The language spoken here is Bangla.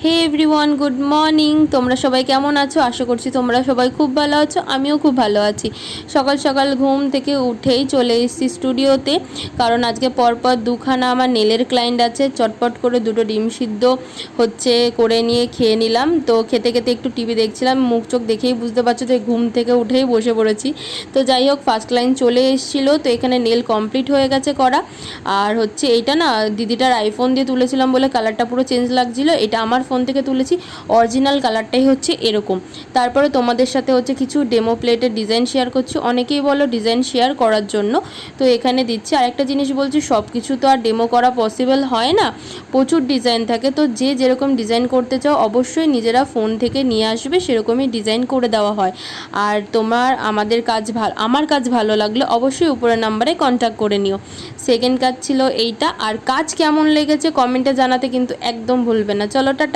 হে এভরিওয়ান, গুড মর্নিং। তোমরা সবাই কেমন আছো? আশা করছি তোমরা সবাই খুব ভালো আছো, আমিও খুব ভালো আছি। সকাল সকাল ঘুম থেকে উঠেই চলে এসেছি স্টুডিওতে, কারণ আজকে পরপর দুখানা আমার নেলের ক্লায়েন্ট আছে। চটপট করে দুটো ডিম সিদ্ধ করে নিয়ে খেয়ে নিলাম। তো খেতে খেতে একটু টিভি দেখছিলাম, মুখ চোখ দেখেই বুঝতে পারছো যে ঘুম থেকে উঠেই বসে পড়েছি। তো যাই হোক, ফার্স্ট ক্লায়েন্ট চলে এসেছিলো, তো এখানে নেল কমপ্লিট হয়ে গেছে করা। আর এইটা না, দিদিটার আইফোন দিয়ে তুলেছিলাম বলে কালারটা পুরো চেঞ্জ লাগছিলো। এটা আমার ফোন থেকে তুলেছি, অরিজিনাল কালারটাই এরকম। তারপরে তোমাদের সাথে কিছু ডেমো প্লেটের ডিজাইন শেয়ার করছি। অনেকেই বলো ডিজাইন শেয়ার করার জন্য, তো এখানে দিচ্ছি। আরেকটা জিনিস বলছি, সব কিছু তো আর ডেমো করা পসিবল হয় না, প্রচুর ডিজাইন থাকে। তো যে যেরকম ডিজাইন করতে চাও অবশ্যই নিজেরা ফোন থেকে নিয়ে আসবে, সেরকমই ডিজাইন করে দেওয়া হয়। আর আমার কাজ ভালো লাগলে অবশ্যই উপরের নাম্বারে কন্ট্যাক্ট করে নিও। সেকেন্ড কাজ ছিল এইটা। আর কাজ কেমন লেগেছে কমেন্টে জানাতে কিন্তু একদম ভুলবে না। চলো টাটা।